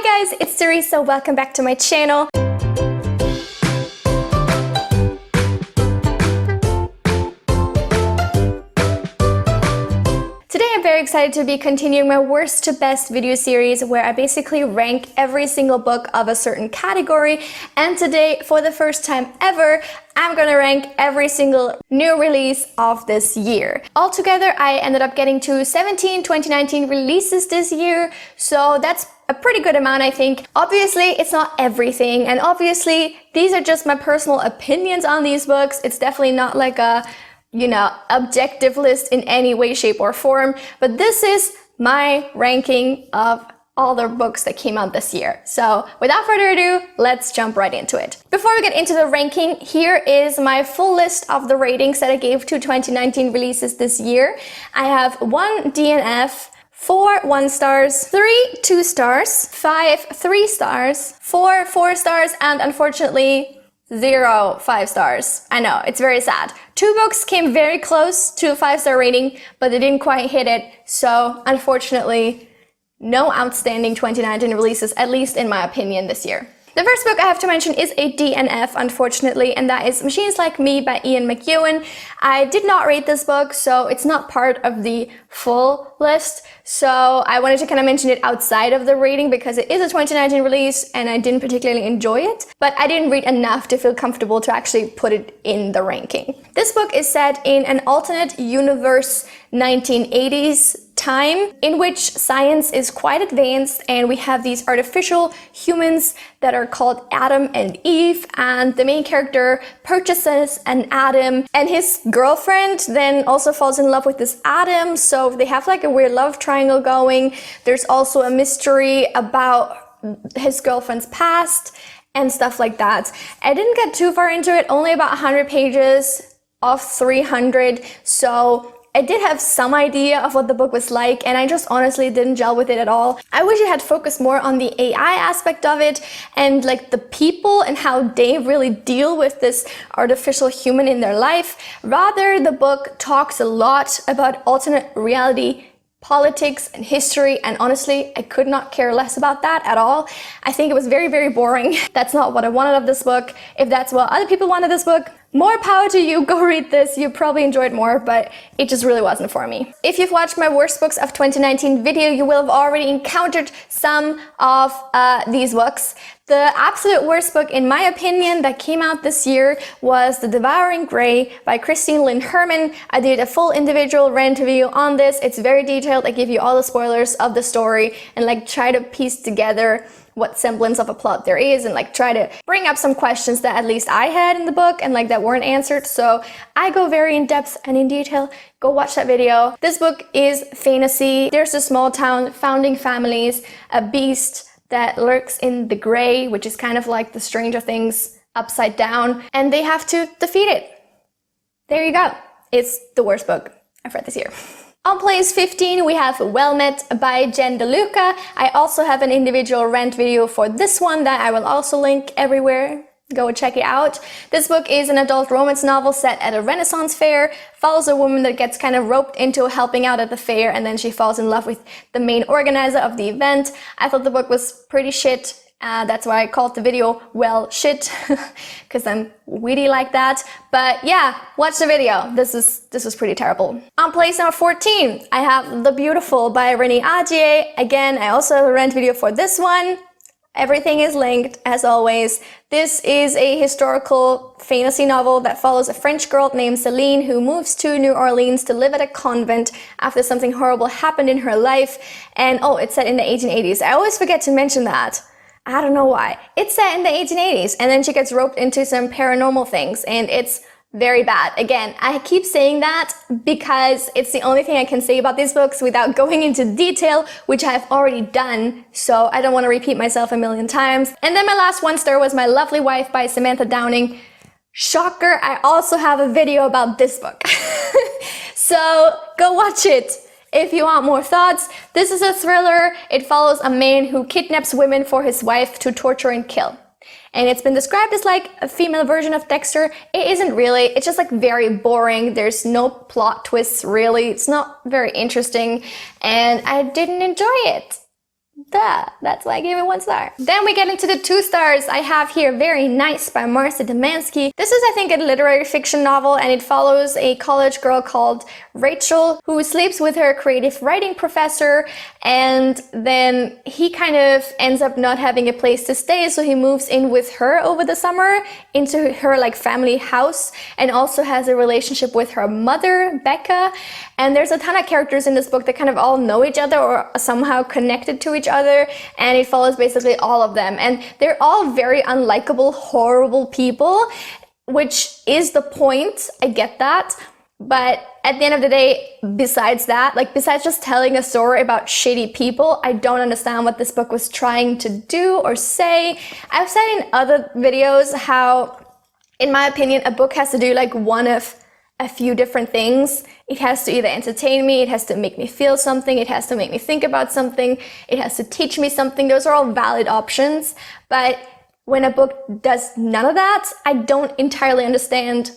Hi guys, it's Teresa. Welcome back to my channel. Today I'm very excited to be continuing my worst to best video series where I basically rank every single book of a certain category, and today, for the first time ever, I'm gonna rank every single new release of this year. Altogether, I ended up getting to 17 2019 releases this year, so that's a pretty good amount, I think. Obviously, it's not everything, and obviously, these are just my personal opinions on these books. It's definitely not like a objective list in any way, shape, or form, but this is my ranking of all the books that came out this year. So without further ado, let's jump right into it. Before we get into the ranking, here is my full list of the ratings that I gave to 2019 releases this year. I have 1 DNF, 4 1 stars, 3 2 stars, 5 3 stars, 4 4 stars, and unfortunately 0 5 stars. I know, it's very sad. 2 books came very close to a 5-star rating, but they didn't quite hit it. So unfortunately, no outstanding 2019 releases, at least in my opinion, this year. The first book I have to mention is a DNF, unfortunately, and that is Machines Like Me by Ian McEwan. I did not rate this book, so it's not part of the full list. So I wanted to kind of mention it outside of the rating because it is a 2019 release and I didn't particularly enjoy it, but I didn't read enough to feel comfortable to actually put it in the ranking. This book is set in an alternate universe 1980s time in which science is quite advanced and we have these artificial humans that are called Adam and Eve, and the main character purchases an Adam and his girlfriend then also falls in love with this Adam, so they have like a weird love triangle going. There's also a mystery about his girlfriend's past and stuff like that. I didn't get too far into it, only about 100 pages of 300, so I did have some idea of what the book was like, and I just honestly didn't gel with it at all. I wish it had focused more on the AI aspect of it and like the people and how they really deal with this artificial human in their life. Rather, the book talks a lot about alternate reality, politics, and history, and honestly, I could not care less about that at all. I think it was very, very boring. That's not what I wanted of this book. If that's what other people wanted this book, more power to you, go read this, you probably enjoyed more, but it just really wasn't for me. If you've watched my worst books of 2019 video, you will have already encountered some of these books. The absolute worst book, in my opinion, that came out this year was The Devouring by Christine Lynn Herman. I did a full individual rant review on this. It's very detailed. I give you all the spoilers of the story and like try to piece together what semblance of a plot there is and like try to bring up some questions that at least I had in the book and like that weren't answered. So I go very in depth and in detail. Go watch that video. This book is fantasy. There's a small town, founding families, a beast that lurks in the gray, which is kind of like the Stranger Things upside down, and they have to defeat it. There you go. It's the worst book I've read this year. On place 15, we have Well Met by Jen DeLuca. I also have an individual rant video for this one that I will also link everywhere. Go check it out. This book is an adult romance novel set at a Renaissance fair, follows a woman that gets kind of roped into helping out at the fair, and then she falls in love with the main organizer of the event. I thought the book was pretty shit. That's why I called the video Well Shit, because I'm witty like that. But yeah, watch the video. This was pretty terrible. On place number 14, I have The Beautiful by Renée Ahdieh. Again, I also have a rant video for this one. Everything is linked, as always. This is a historical fantasy novel that follows a French girl named Celine who moves to New Orleans to live at a convent after something horrible happened in her life. And oh, it's set in the 1880s. I always forget to mention that. I don't know why. It's set in the 1880s, and then she gets roped into some paranormal things, and it's very bad. Again, I keep saying that because it's the only thing I can say about these books without going into detail, which I have already done, so I don't want to repeat myself a million times. And then my last 1-star was My Lovely Wife by Samantha Downing. Shocker, I also have a video about this book. So go watch it if you want more thoughts. This is a thriller. It follows a man who kidnaps women for his wife to torture and kill. And it's been described as like a female version of Dexter. It isn't really. It's just like very boring. There's no plot twists really. It's not very interesting and I didn't enjoy it. That's why I gave it 1 star. Then we get into the 2 stars. I have here Very Nice by Marcy Demansky. This is, I think, a literary fiction novel, and it follows a college girl called Rachel who sleeps with her creative writing professor, and then he kind of ends up not having a place to stay, so he moves in with her over the summer into her like family house, and also has a relationship with her mother, Becca. And there's a ton of characters in this book that kind of all know each other or are somehow connected to each other, and it follows basically all of them. And they're all very unlikable, horrible people, which is the point. I get that. But at the end of the day, besides that, like besides just telling a story about shitty people, I don't understand what this book was trying to do or say. I've said in other videos how, in my opinion, a book has to do like one of a few different things. It has to either entertain me, it has to make me feel something, it has to make me think about something, it has to teach me something. Those are all valid options. But when a book does none of that, I don't entirely understand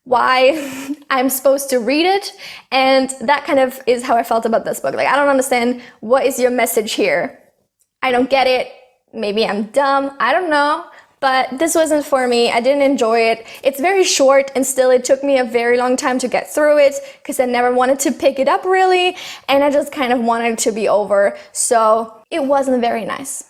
why I'm supposed to read it. And that kind of is how I felt about this book. Like, I don't understand, what is your message here? I don't get it. Maybe I'm dumb, I don't know. But this wasn't for me. I didn't enjoy it. It's very short, and still it took me a very long time to get through it because I never wanted to pick it up really, and I just kind of wanted it to be over. So it wasn't very nice.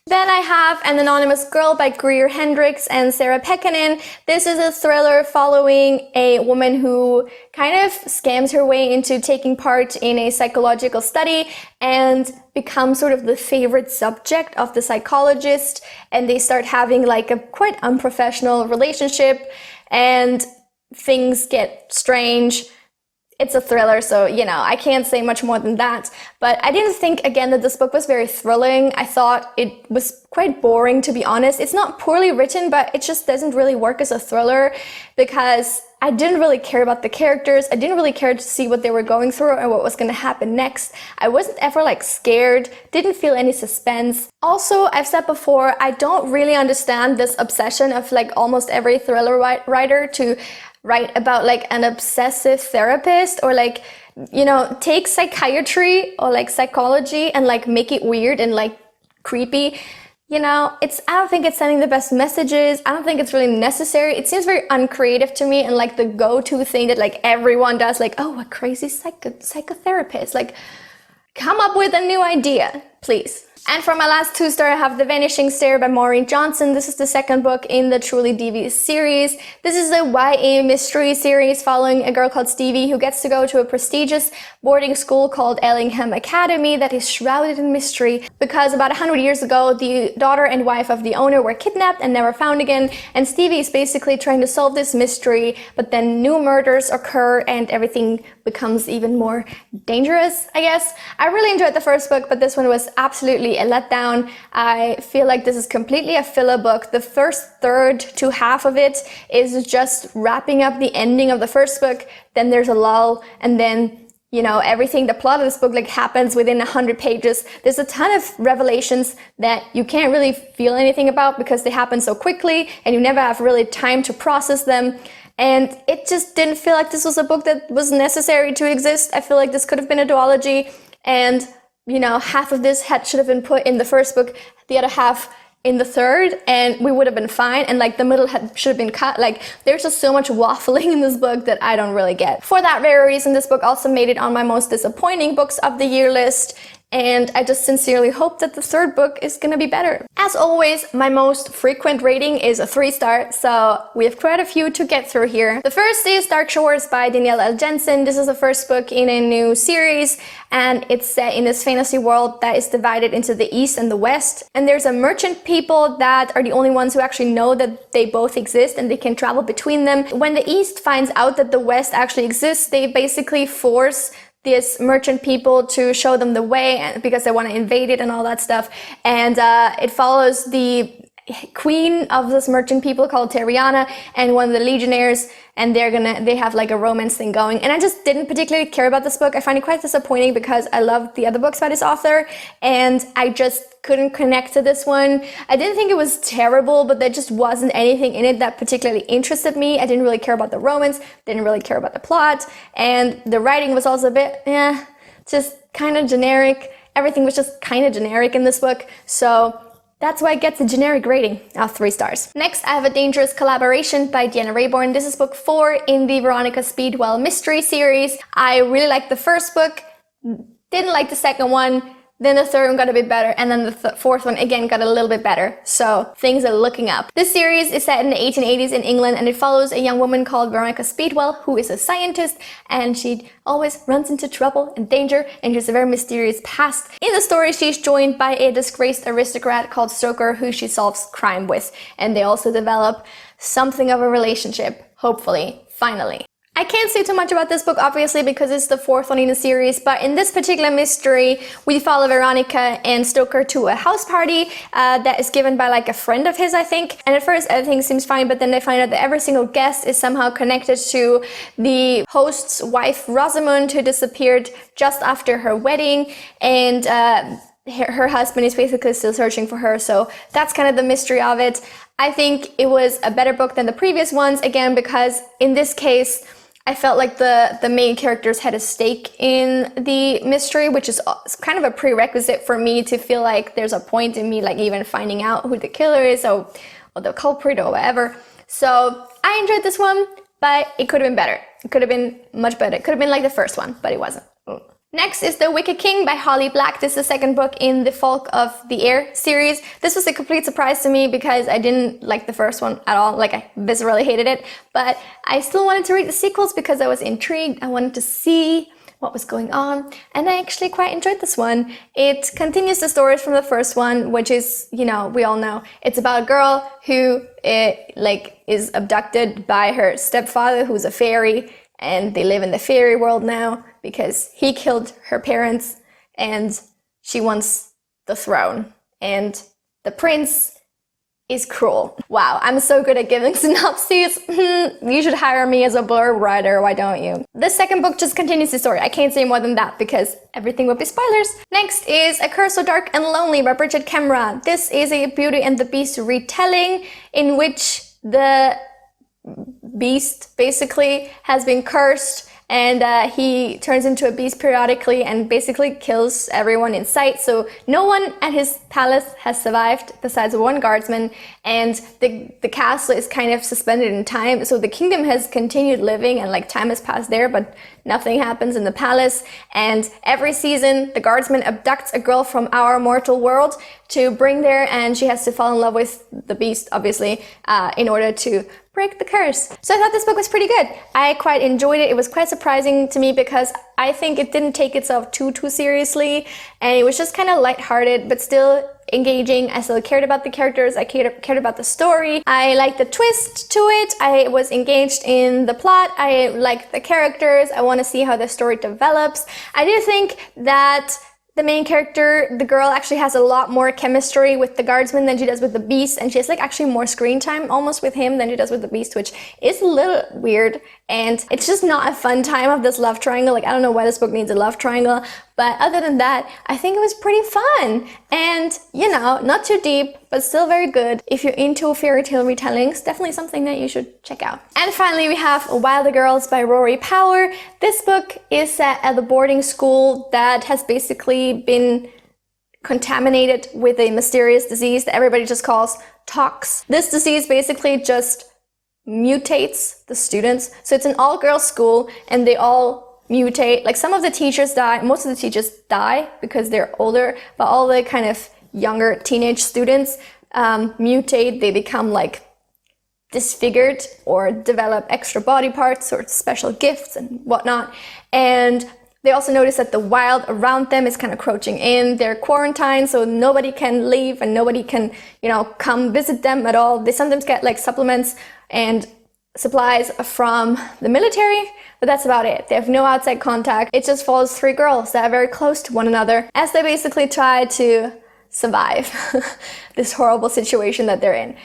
Then I have An Anonymous Girl by Greer Hendricks and Sarah Pekkanen. This is a thriller following a woman who kind of scams her way into taking part in a psychological study and becomes sort of the favorite subject of the psychologist, and they start having like a quite unprofessional relationship, and things get strange. It's a thriller, so, you know, I can't say much more than that. But I didn't think, again, that this book was very thrilling. I thought it was quite boring, to be honest. It's not poorly written, but it just doesn't really work as a thriller because I didn't really care about the characters. I didn't really care to see what they were going through and what was going to happen next. I wasn't ever like scared, didn't feel any suspense. Also, I've said before, I don't really understand this obsession of like almost every thriller writer to write about like an obsessive therapist, or like, you know, take psychiatry or like psychology and like make it weird and like creepy. You know, I don't think it's sending the best messages. I don't think it's really necessary. It seems very uncreative to me, and like the go-to thing that like everyone does, like, oh, a crazy psychotherapist. Like, come up with a new idea, please. And for my last 2 star, I have The Vanishing by Maureen Johnson. This is the second book in the Truly Devious series. This is a YA mystery series following a girl called Stevie who gets to go to a prestigious boarding school called Ellingham Academy that is shrouded in mystery because about 100 years ago, the daughter and wife of the owner were kidnapped and never found again. And Stevie is basically trying to solve this mystery, but then new murders occur and everything becomes even more dangerous, I guess. I really enjoyed the first book, but this one was absolutely a letdown. I feel like this is completely a filler book. The first third to half of it is just wrapping up the ending of the first book. Then there's a lull, and then, you know, everything, the plot of this book like happens within 100 pages. There's a ton of revelations that you can't really feel anything about because they happen so quickly and you never have really time to process them. And it just didn't feel like this was a book that was necessary to exist. I feel like this could have been a duology, and, you know, half of this should have been put in the first book, the other half in the third, and we would have been fine. And like the middle should have been cut. Like, there's just so much waffling in this book that I don't really get. For that very reason, this book also made it on my most disappointing books of the year list. And I just sincerely hope that the third book is gonna be better. As always, my most frequent rating is a 3 star, so we have quite a few to get through here. The first is Dark Shores by Danielle L. Jensen. This is the first book in a new series, and it's set in this fantasy world that is divided into the East and the West. And there's a merchant people that are the only ones who actually know that they both exist and they can travel between them. When the East finds out that the West actually exists, they basically force these merchant people to show them the way because they want to invade it and all that stuff. And it follows the queen of this merchant people called Terriana and one of the legionnaires, and they have like a romance thing going. And I just didn't particularly care about this book. I find it quite disappointing because I loved the other books by this author, and I just couldn't connect to this one. I didn't think it was terrible, but there just wasn't anything in it that particularly interested me. I didn't really care about the romance, didn't really care about the plot, and the writing was also a bit, just kind of generic. everything was just kind of generic in this book. So that's why it gets a generic rating of 3 stars. Next, I have A Dangerous Collaboration by Deanna Raybourn. This is book 4 in the Veronica Speedwell mystery series. I really liked the first book, didn't like the second one, then the third one got a bit better, and then the fourth one again got a little bit better. So things are looking up. This series is set in the 1880s in England, and it follows a young woman called Veronica Speedwell, who is a scientist, and she always runs into trouble and danger, and she has a very mysterious past. In the story, she's joined by a disgraced aristocrat called Stoker, who she solves crime with, and they also develop something of a relationship, hopefully, finally. I can't say too much about this book, obviously, because it's the 4th one in the series, but in this particular mystery, we follow Veronica and Stoker to a house party that is given by like a friend of his, I think. And at first, everything seems fine, but then they find out that every single guest is somehow connected to the host's wife, Rosamund, who disappeared just after her wedding, and her husband is basically still searching for her, so that's kind of the mystery of it. I think it was a better book than the previous ones, again, because in this case, I felt like the main characters had a stake in the mystery, which is kind of a prerequisite for me to feel like there's a point in me like even finding out who the killer is or the culprit or whatever. So I enjoyed this one, but it could have been better. It could have been much better. It could have been like the first one, but it wasn't. Next is The Wicked King by Holly Black. This is the second book in the Folk of the Air series. This was a complete surprise to me because I didn't like the first one at all. Like, I viscerally hated it. But I still wanted to read the sequels because I was intrigued. I wanted to see what was going on. And I actually quite enjoyed this one. It continues the stories from the first one, which is, you know, we all know. It's about a girl who is abducted by her stepfather, who's a fairy. And they live in the fairy world now because he killed her parents and she wants the throne. And the prince is cruel. Wow, I'm so good at giving synopses. You should hire me as a blurb writer, why don't you? The second book just continues the story. I can't say more than that because everything would be spoilers. Next is A Curse So Dark and Lonely by Bridget Kemra. This is a Beauty and the Beast retelling in which the beast basically has been cursed, and he turns into a beast periodically and basically kills everyone in sight. So no one at his palace has survived besides one guardsman, and the castle is kind of suspended in time. So the kingdom has continued living and like time has passed there, but nothing happens in the palace. And every season the guardsman abducts a girl from our mortal world to bring there, and she has to fall in love with the beast, obviously, in order to break the curse. So I thought this book was pretty good. I quite enjoyed it. It was quite surprising to me because I think it didn't take itself too seriously, and it was just kind of lighthearted but still engaging. I still cared about the characters. I cared about the story. I liked the twist to it. I was engaged in the plot. I liked the characters. I want to see how the story develops. I do think that the main character, the girl, actually has a lot more chemistry with the guardsman than she does with the beast, and she has like actually more screen time almost with him than she does with the beast, which is a little weird, and it's just not a fun time of this love triangle. Like, I don't know why this book needs a love triangle, but other than that, I think it was pretty fun, and you know, not too deep, but still very good. If you're into fairy tale retellings, definitely something that you should check out. And finally, we have Wilder Girls by Rory Power. This book is set at the boarding school that has basically been contaminated with a mysterious disease that everybody just calls tox. This disease basically just mutates the students. So it's an all-girls school and they all mutate. Like, some of the teachers die, most of the teachers die because they're older, but all the kind of younger teenage students mutate. They become like disfigured or develop extra body parts or special gifts and whatnot. And they also notice that the wild around them is kind of crouching in. They're quarantined, so nobody can leave and nobody can, you know, come visit them at all. They sometimes get like supplements and supplies from the military, but that's about it. They have no outside contact. It just follows 3 girls that are very close to one another as they basically try to survive this horrible situation that they're in.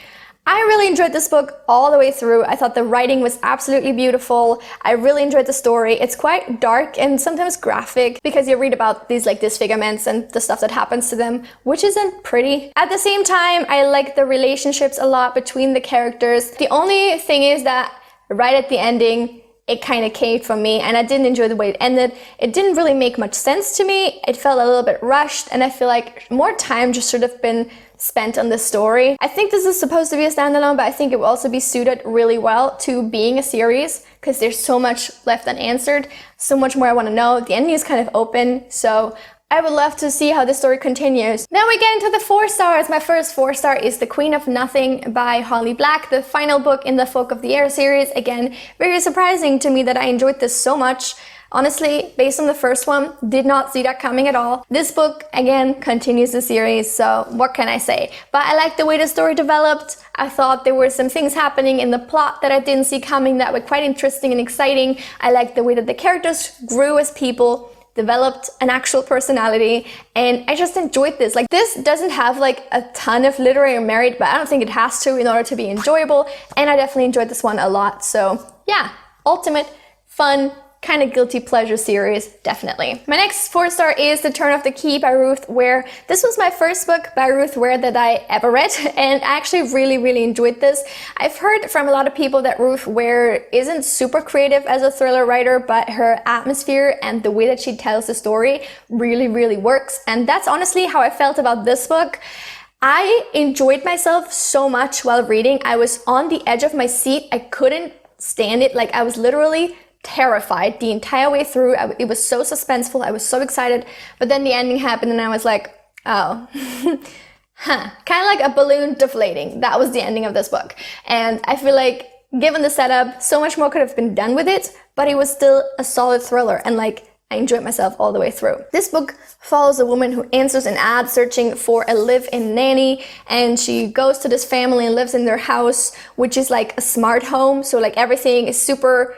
I really enjoyed this book all the way through. I thought the writing was absolutely beautiful. I really enjoyed the story. It's quite dark and sometimes graphic because you read about these like disfigurements and the stuff that happens to them, which isn't pretty. At the same time, I like the relationships a lot between the characters. The only thing is that right at the ending, it kind of caved for me, and I didn't enjoy the way it ended. It didn't really make much sense to me. It felt a little bit rushed, and I feel like more time just should have been spent on the story. I think this is supposed to be a standalone, but I think it will also be suited really well to being a series because there's so much left unanswered, so much more I want to know. The ending is kind of open, so I would love to see how the story continues. Then we get into the 4 stars. My first 4-star is The Queen of Nothing by Holly Black, the final book in the Folk of the Air series. Again, very surprising to me that I enjoyed this so much. Honestly, based on the first one, did not see that coming at all. This book, again, continues the series, so what can I say? But I like the way the story developed. I thought there were some things happening in the plot that I didn't see coming that were quite interesting and exciting. I liked the way that the characters grew as people, developed an actual personality, and I just enjoyed this. Like, this doesn't have like a ton of literary merit, but I don't think it has to in order to be enjoyable, and I definitely enjoyed this one a lot. So yeah, ultimate fun, kind of guilty pleasure series, definitely. My next 4-star is The Turn of the Key by Ruth Ware. This was my first book by Ruth Ware that I ever read, and I actually really enjoyed this. I've heard from a lot of people that Ruth Ware isn't super creative as a thriller writer, but her atmosphere and the way that she tells the story really works, and that's honestly how I felt about this book. I enjoyed myself so much while reading. I was on the edge of my seat. I couldn't stand it. Like, I was literally terrified the entire way through. It was so suspenseful. I was so excited, but then the ending happened and I was like, oh, kind of like a balloon deflating. That was the ending of this book. And I feel like, given the setup, so much more could have been done with it, but it was still a solid thriller, and like, I enjoyed myself all the way through. This book follows a woman who answers an ad searching for a live-in nanny, and she goes to this family and lives in their house, which is like a smart home. So like, everything is super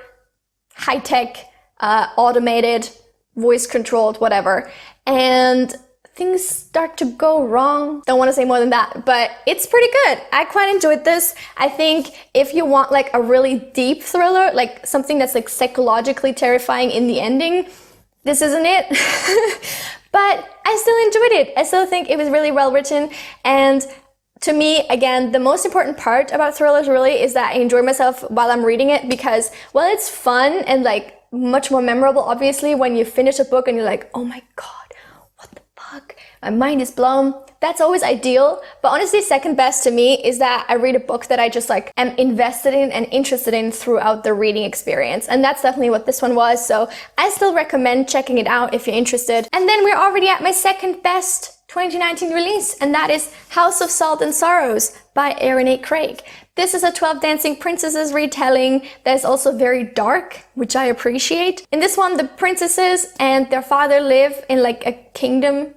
high-tech, automated, voice-controlled, whatever. And things start to go wrong. Don't want to say more than that, but it's pretty good. I quite enjoyed this. I think if you want like a really deep thriller, like something that's like psychologically terrifying in the ending, this isn't it. But I still enjoyed it. I still think it was really well written, and to me, again, the most important part about thrillers really is that I enjoy myself while I'm reading it, because, well, it's fun and like much more memorable, obviously, when you finish a book and you're like, oh my God, what the fuck? My mind is blown. That's always ideal. But honestly, second best to me is that I read a book that I just like am invested in and interested in throughout the reading experience. And that's definitely what this one was. So I still recommend checking it out if you're interested. And then we're already at my second best 2019 release, and that is House of Salt and Sorrows by Erin A. Craig. This is a 12 Dancing Princesses retelling that is also very dark, which I appreciate. In this one, the princesses and their father live in like a kingdom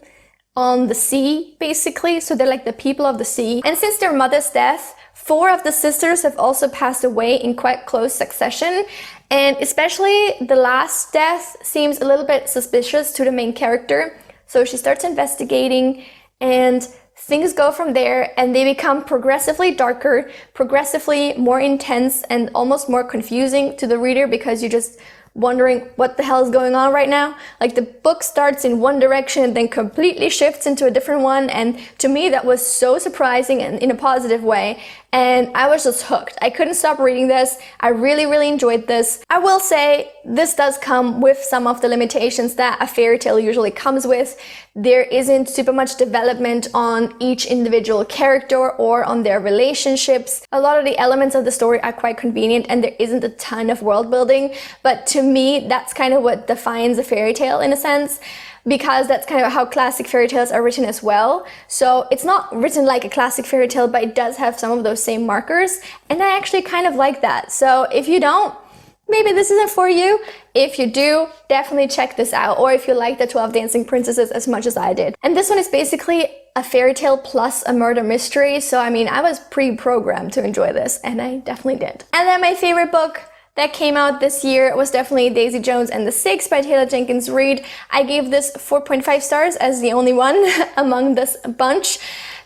on the sea, basically. So they're like the people of the sea. And since their mother's death, 4 of the sisters have also passed away in quite close succession. And especially the last death seems a little bit suspicious to the main character. So she starts investigating, and things go from there, and they become progressively darker, progressively more intense, and almost more confusing to the reader, because you're just wondering what the hell is going on right now. Like, the book starts in one direction and then completely shifts into a different one, and to me that was so surprising and in a positive way, and I was just hooked. I couldn't stop reading this. I really enjoyed this. I will say this does come with some of the limitations that a fairy tale usually comes with. There isn't super much development on each individual character or on their relationships. A lot of the elements of the story are quite convenient, and there isn't a ton of world building, but to me that's kind of what defines a fairy tale in a sense, because that's kind of how classic fairy tales are written as well. So it's not written like a classic fairy tale, but it does have some of those same markers, and I actually kind of like that. So if you don't, maybe this isn't for you. If you do, definitely check this out, or if you like the 12 Dancing Princesses as much as I did. And this one is basically a fairy tale plus a murder mystery, so I mean, I was pre-programmed to enjoy this, and I definitely did. And then my favorite book that came out this year was definitely Daisy Jones and the Six by Taylor Jenkins Reid. I gave this 4.5 stars as the only one among this bunch.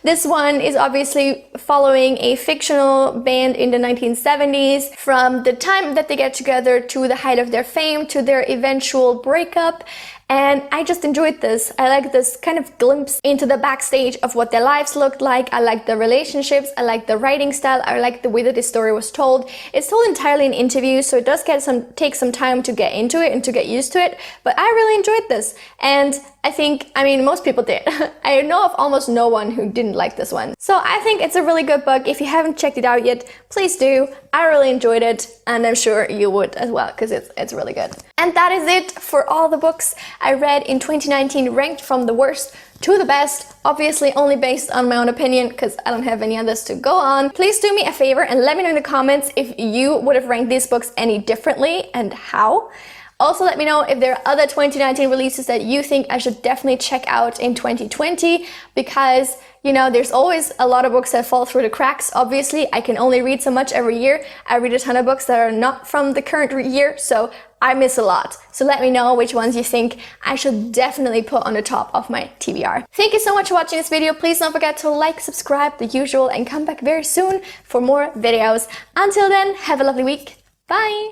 This one is obviously following a fictional band in the 1970s, from the time that they get together to the height of their fame to their eventual breakup. and I just enjoyed this. I like this kind of glimpse into the backstage of what their lives looked like. I like the relationships, I like the writing style, I like the way that this story was told. It's told entirely in interviews, so it does take some time to get into it and to get used to it, but I really enjoyed this, and I mean, most people did. I know of almost no one who didn't like this one. So I think it's a really good book. If you haven't checked it out yet, please do. I really enjoyed it, and I'm sure you would as well, because it's really good. And that is it for all the books I read in 2019, ranked from the worst to the best, obviously only based on my own opinion, because I don't have any others to go on. Please do me a favor and let me know in the comments if you would have ranked these books any differently and how. Also, let me know if there are other 2019 releases that you think I should definitely check out in 2020, because, you know, there's always a lot of books that fall through the cracks. Obviously, I can only read so much every year. I read a ton of books that are not from the current year, so I miss a lot. So let me know which ones you think I should definitely put on the top of my TBR. Thank you so much for watching this video. Please don't forget to like, subscribe, the usual, and come back very soon for more videos. Until then, have a lovely week. Bye!